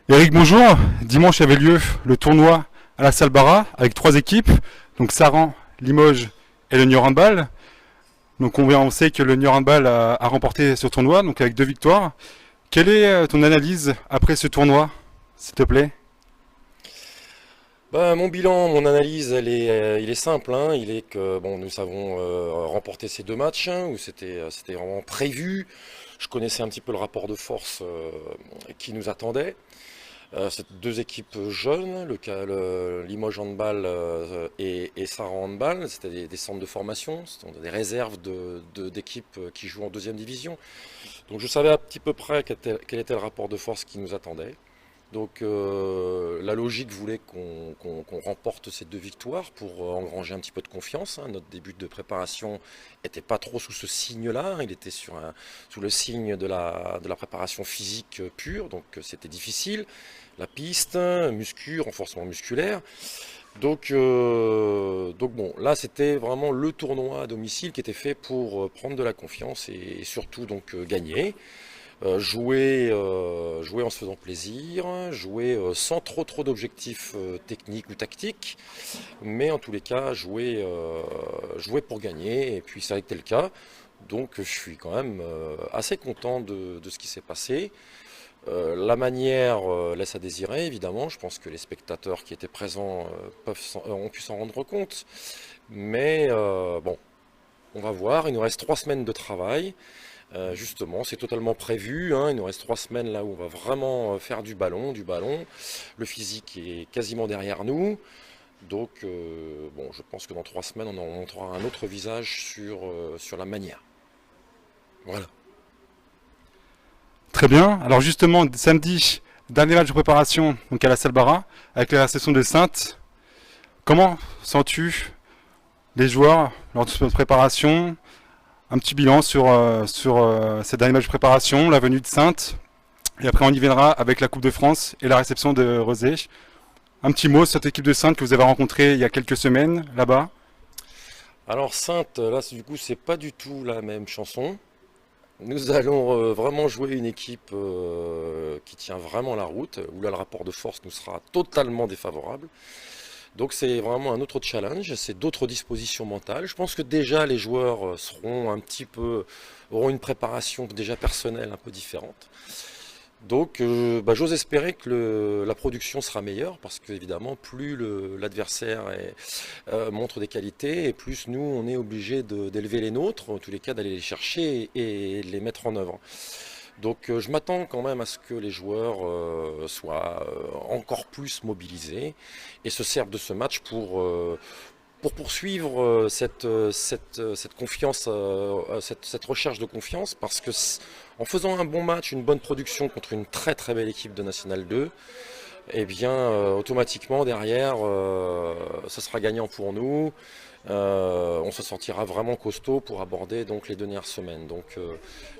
Eric, bonjour. Dimanche avait lieu le tournoi à la Salle Bara avec trois équipes, donc Saran, Limoges et le Niort Handball. Donc on sait que le Niort Handball a remporté ce tournoi, donc avec 2 victoires. Quelle est ton analyse après ce tournoi, s'il te plaît? Mon bilan, mon analyse, il est simple, hein. Il est que bon, nous avons remporté ces deux matchs, hein, où c'était vraiment prévu. Je connaissais un petit peu le rapport de force qui nous attendait. C'est deux équipes jeunes, le Limoges Handball et Saran Handball. C'était des centres de formation, c'était des réserves d'équipes qui jouent en deuxième division. Donc je savais à petit peu près quel était le rapport de force qui nous attendait. Donc la logique voulait qu'on remporte ces deux victoires pour engranger un petit peu de confiance, hein. Notre début de préparation n'était pas trop sous ce signe-là, il était sous le signe de la préparation physique pure, donc c'était difficile. La piste, renforcement musculaire. Donc bon, là c'était vraiment le tournoi à domicile qui était fait pour prendre de la confiance et surtout donc gagner. Jouer en se faisant plaisir, jouer sans trop d'objectifs techniques ou tactiques, mais en tous les cas jouer pour gagner, et puis ça a été le cas. Donc je suis quand même assez content de ce qui s'est passé. La manière laisse à désirer, évidemment. Je pense que les spectateurs qui étaient présents ont pu s'en rendre compte. Mais bon, on va voir. Il nous reste 3 semaines de travail. Justement, c'est totalement prévu, hein. Il nous reste 3 semaines là où on va vraiment faire du ballon. Le physique est quasiment derrière nous. Donc, bon, je pense que dans 3 semaines, on en montrera un autre visage sur la manière. Voilà. Très bien. Alors justement, samedi, dernier match de préparation donc à la Salle Bara avec la réception de Saintes. Comment sens-tu les joueurs lors de cette préparation? Un petit bilan sur ces derniers matchs de préparation, la venue de Saintes, et après on y viendra avec la Coupe de France et la réception de Rosé. Un petit mot sur cette équipe de Saintes que vous avez rencontrée il y a quelques semaines là-bas. Alors Sainte, là du coup c'est pas du tout la même chanson. Nous allons vraiment jouer une équipe qui tient vraiment la route, où là le rapport de force nous sera totalement défavorable. Donc c'est vraiment un autre challenge, c'est d'autres dispositions mentales. Je pense que déjà les joueurs auront une préparation déjà personnelle un peu différente. Donc j'ose espérer que la production sera meilleure, parce qu'évidemment plus l'adversaire montre des qualités, et plus nous on est obligé d'élever les nôtres, en tous les cas d'aller les chercher et de les mettre en œuvre. Donc je m'attends quand même à ce que les joueurs soient encore plus mobilisés et se servent de ce match pour poursuivre cette confiance, cette recherche de confiance, parce que en faisant un bon match, une bonne production contre une très belle équipe de National 2, eh bien automatiquement derrière, ce sera gagnant pour nous. On se sentira vraiment costaud pour aborder donc les dernières semaines. Donc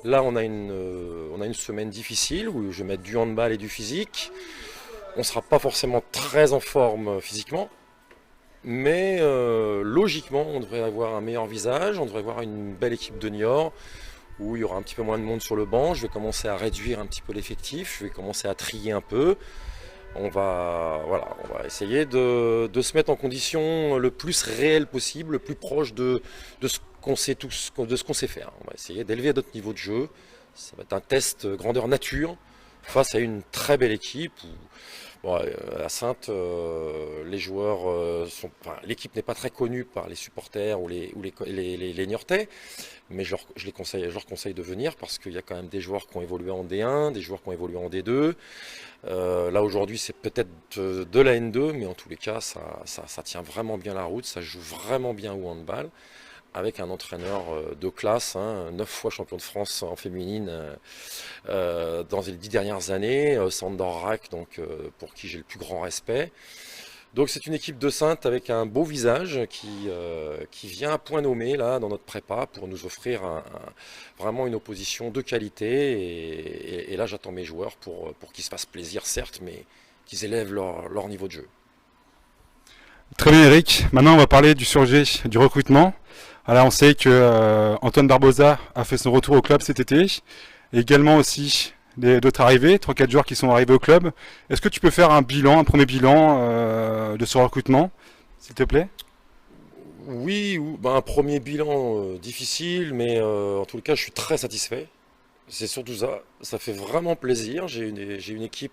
là on a une semaine difficile où je vais mettre du handball et du physique. On ne sera pas forcément très en forme physiquement, mais logiquement on devrait avoir un meilleur visage, on devrait avoir une belle équipe de Niort où il y aura un petit peu moins de monde sur le banc. Je vais commencer à réduire un petit peu l'effectif, je vais commencer à trier un peu. On va essayer de se mettre en condition le plus réel possible, le plus proche de ce qu'on sait tous, de ce qu'on sait faire. On va essayer d'élever notre niveau de jeu. Ça va être un test grandeur nature face à une très belle équipe. À Saintes, les joueurs l'équipe n'est pas très connue par les supporters ou les Niortais, mais je leur conseille de venir, parce qu'il y a quand même des joueurs qui ont évolué en D1, des joueurs qui ont évolué en D2. Là aujourd'hui c'est peut-être de la N2, mais en tous les cas ça tient vraiment bien la route, ça joue vraiment bien au handball, avec un entraîneur de classe, hein, 9 fois champion de France en féminine dans les 10 dernières années, Sandor Rack, donc pour qui j'ai le plus grand respect. Donc c'est une équipe de Saintes avec un beau visage qui vient à point nommé là dans notre prépa pour nous offrir vraiment une opposition de qualité, et là j'attends mes joueurs pour qu'ils se fassent plaisir certes, mais qu'ils élèvent leur niveau de jeu. Très bien Eric, maintenant on va parler du sujet du recrutement. Alors on sait que Antoine Barbosa a fait son retour au club cet été, et également aussi d'autres arrivées, 3-4 joueurs qui sont arrivés au club. Est-ce que tu peux faire un premier bilan de ce recrutement, s'il te plaît? Oui, un premier bilan difficile, mais en tout cas, je suis très satisfait. C'est surtout ça. Ça fait vraiment plaisir. J'ai une équipe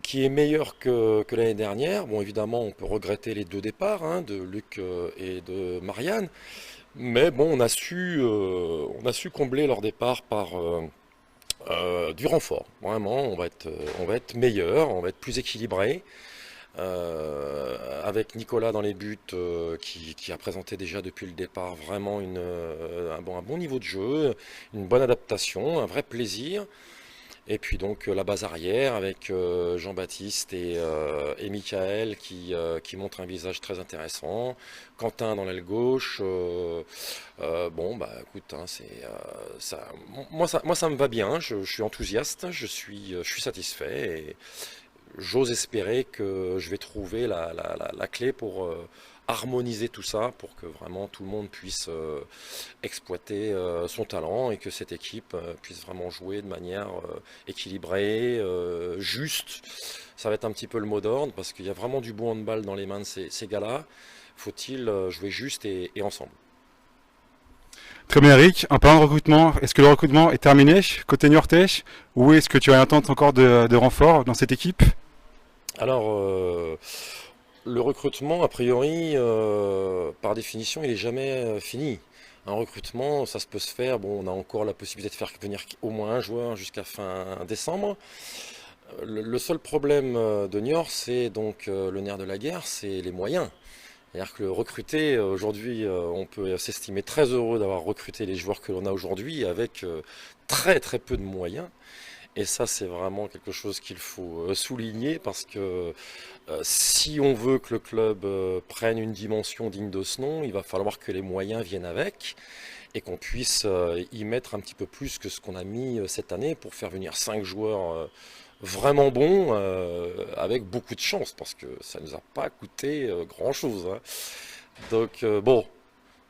qui est meilleure que l'année dernière. Bon, évidemment, on peut regretter les deux départs, hein, de Luc et de Marianne. Mais bon, on a su combler leur départ par du renfort. Vraiment, on va être meilleur, on va être plus équilibré. Avec Nicolas dans les buts, qui a présenté déjà depuis le départ vraiment un bon niveau de jeu, une bonne adaptation, un vrai plaisir. Et puis donc la base arrière avec Jean-Baptiste et Michael qui montrent un visage très intéressant. Quentin dans l'aile gauche. Bon bah écoute, hein, moi ça me va bien. Je suis enthousiaste, je suis satisfait. Et j'ose espérer que je vais trouver la clé pour harmoniser tout ça, pour que vraiment tout le monde puisse exploiter son talent et que cette équipe puisse vraiment jouer de manière équilibrée, juste. Ça va être un petit peu le mot d'ordre, parce qu'il y a vraiment du bon handball dans les mains de ces gars-là. Faut-il jouer juste et ensemble. Très bien, Eric. En parlant de recrutement, est-ce que le recrutement est terminé côté Niortais, ou est-ce que tu as attendre encore de renforts dans cette équipe? Alors, le recrutement, a priori, par définition, il n'est jamais fini. Un recrutement, ça se peut se faire. Bon, on a encore la possibilité de faire venir au moins un joueur jusqu'à fin décembre. Le seul problème de Niort, c'est donc le nerf de la guerre, c'est les moyens. C'est-à-dire que recruter, aujourd'hui, on peut s'estimer très heureux d'avoir recruté les joueurs que l'on a aujourd'hui avec très très peu de moyens. Et ça, c'est vraiment quelque chose qu'il faut souligner, parce que si on veut que le club prenne une dimension digne de ce nom, il va falloir que les moyens viennent avec et qu'on puisse y mettre un petit peu plus que ce qu'on a mis cette année pour faire venir 5 joueurs vraiment bons, avec beaucoup de chance, parce que ça nous a pas coûté grand-chose, hein. Donc bon,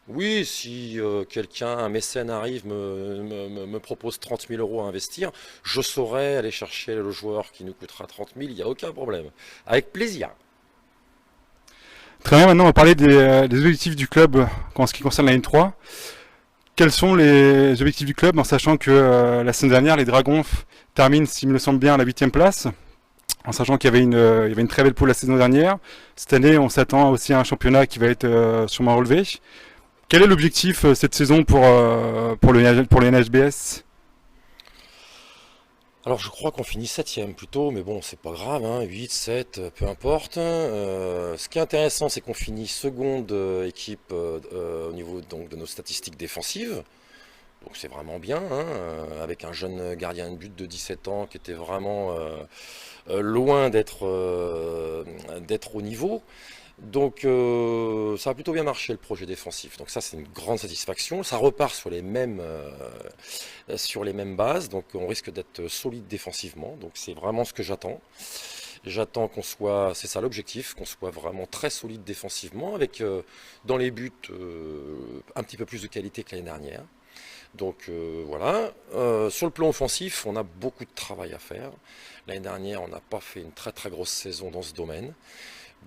oui, si quelqu'un, un mécène arrive, me propose 30 000 euros à investir, je saurais aller chercher le joueur qui nous coûtera 30 000, il n'y a aucun problème. Avec plaisir. Très bien, maintenant on va parler des objectifs du club en ce qui concerne la N3. Quels sont les objectifs du club, en sachant que la semaine dernière, les Dragons terminent, s'il me semble bien, à la 8e place, en sachant qu'il y avait il y avait une très belle poule la saison dernière. Cette année, on s'attend aussi à un championnat qui va être sûrement relevé. Quel est l'objectif cette saison pour le NHBS? Alors je crois qu'on finit 7e plutôt, mais bon, c'est pas grave, hein, 8, 7, peu importe. Ce qui est intéressant, c'est qu'on finit seconde équipe au niveau donc, de nos statistiques défensives. Donc c'est vraiment bien, hein, avec un jeune gardien de but de 17 ans qui était vraiment loin d'être au niveau. Donc ça a plutôt bien marché, le projet défensif. Donc ça, c'est une grande satisfaction. Ça repart sur les mêmes bases. Donc on risque d'être solide défensivement. Donc c'est vraiment ce que j'attends. J'attends qu'on soit, c'est ça l'objectif, qu'on soit vraiment très solide défensivement, avec dans les buts un petit peu plus de qualité que l'année dernière. Donc voilà. Sur le plan offensif, on a beaucoup de travail à faire. L'année dernière, on n'a pas fait une très très grosse saison dans ce domaine.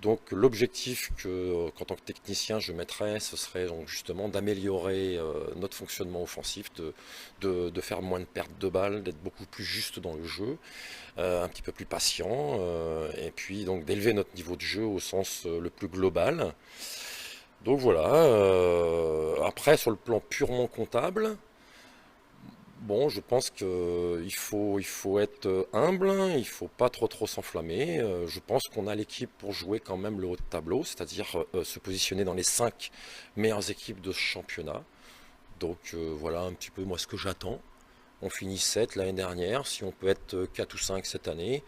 Donc l'objectif qu'en tant que technicien je mettrais, ce serait donc justement d'améliorer notre fonctionnement offensif, de faire moins de pertes de balles, d'être beaucoup plus juste dans le jeu, un petit peu plus patient, et puis donc d'élever notre niveau de jeu au sens le plus global. Donc voilà. Après, sur le plan purement comptable, bon, je pense qu'il faut être humble, il ne faut pas trop s'enflammer. Je pense qu'on a l'équipe pour jouer quand même le haut de tableau, c'est-à-dire se positionner dans les 5 meilleures équipes de ce championnat. Donc voilà un petit peu moi ce que j'attends. On finit 7 l'année dernière, si on peut être 4 ou 5 cette année.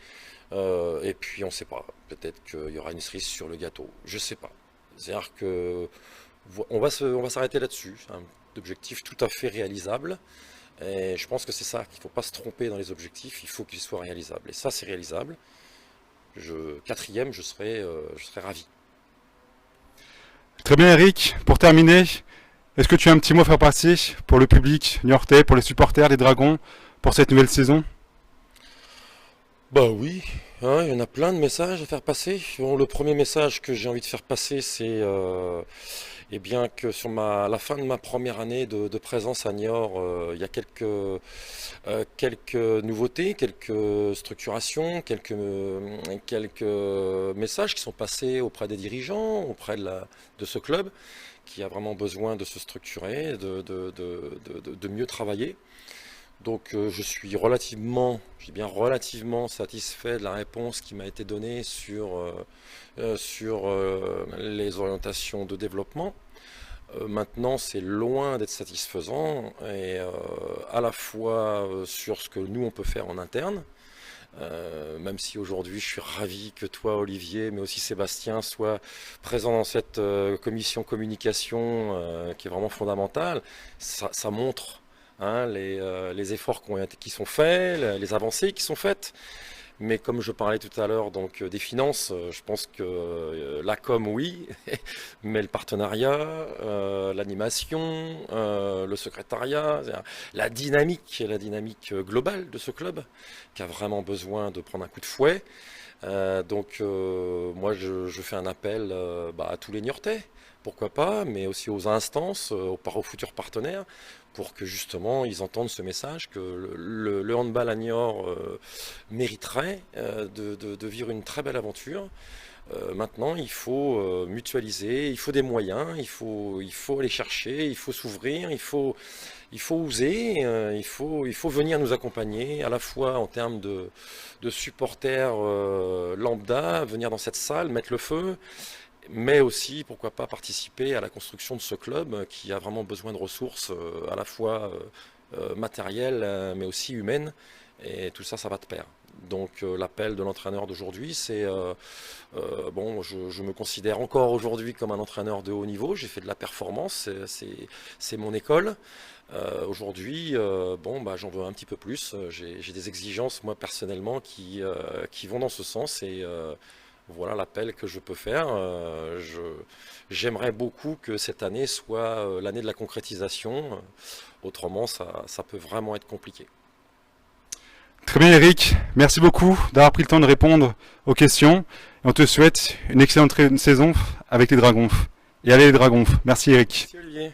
Et puis on ne sait pas, peut-être qu'il y aura une cerise sur le gâteau, je ne sais pas. C'est-à-dire que on va s'arrêter là-dessus, c'est un objectif tout à fait réalisable. Et je pense que c'est ça, qu'il ne faut pas se tromper dans les objectifs, il faut qu'ils soient réalisables. Et ça, c'est réalisable. 4e, je serais ravi. Très bien, Eric. Pour terminer, est-ce que tu as un petit mot à faire passer pour le public niortais, pour les supporters des Dragons, pour cette nouvelle saison? Bah oui, hein, il y en a plein de messages à faire passer. Bon, le premier message que j'ai envie de faire passer, c'est eh bien que sur la fin de ma première année de présence à Niort, il y a quelques nouveautés, quelques structurations, quelques messages qui sont passés auprès des dirigeants, auprès de ce club qui a vraiment besoin de se structurer, de mieux travailler. Donc je suis relativement, je dis bien relativement satisfait de la réponse qui m'a été donnée sur les orientations de développement. Maintenant, c'est loin d'être satisfaisant, et à la fois sur ce que nous on peut faire en interne, même si aujourd'hui je suis ravi que toi Olivier, mais aussi Sébastien soient présents dans cette commission communication qui est vraiment fondamentale. Ça montre, hein, les efforts qui sont faits, les avancées qui sont faites. Mais comme je parlais tout à l'heure donc des finances, je pense que la com oui, mais le partenariat, l'animation, le secrétariat, la dynamique globale de ce club qui a vraiment besoin de prendre un coup de fouet. Moi je fais un appel à tous les Niortais, pourquoi pas, mais aussi aux instances, aux futurs partenaires, pour que justement ils entendent ce message que le handball à Niort mériterait de vivre une très belle aventure. Maintenant, il faut mutualiser, il faut des moyens, il faut aller chercher, il faut s'ouvrir, il faut oser, il faut venir nous accompagner, à la fois en termes de supporters lambda, venir dans cette salle, mettre le feu, mais aussi, pourquoi pas, participer à la construction de ce club qui a vraiment besoin de ressources à la fois matérielles, mais aussi humaines, et tout ça, ça va de pair. Donc l'appel de l'entraîneur d'aujourd'hui, c'est bon, je me considère encore aujourd'hui comme un entraîneur de haut niveau, j'ai fait de la performance, c'est mon école. Aujourd'hui, j'en veux un petit peu plus, j'ai des exigences moi personnellement qui vont dans ce sens, et voilà l'appel que je peux faire. J'aimerais beaucoup que cette année soit l'année de la concrétisation, autrement ça peut vraiment être compliqué. Très bien Eric, merci beaucoup d'avoir pris le temps de répondre aux questions. Et on te souhaite une excellente saison avec les Dragons. Et allez les Dragons. Merci Eric. Merci Olivier.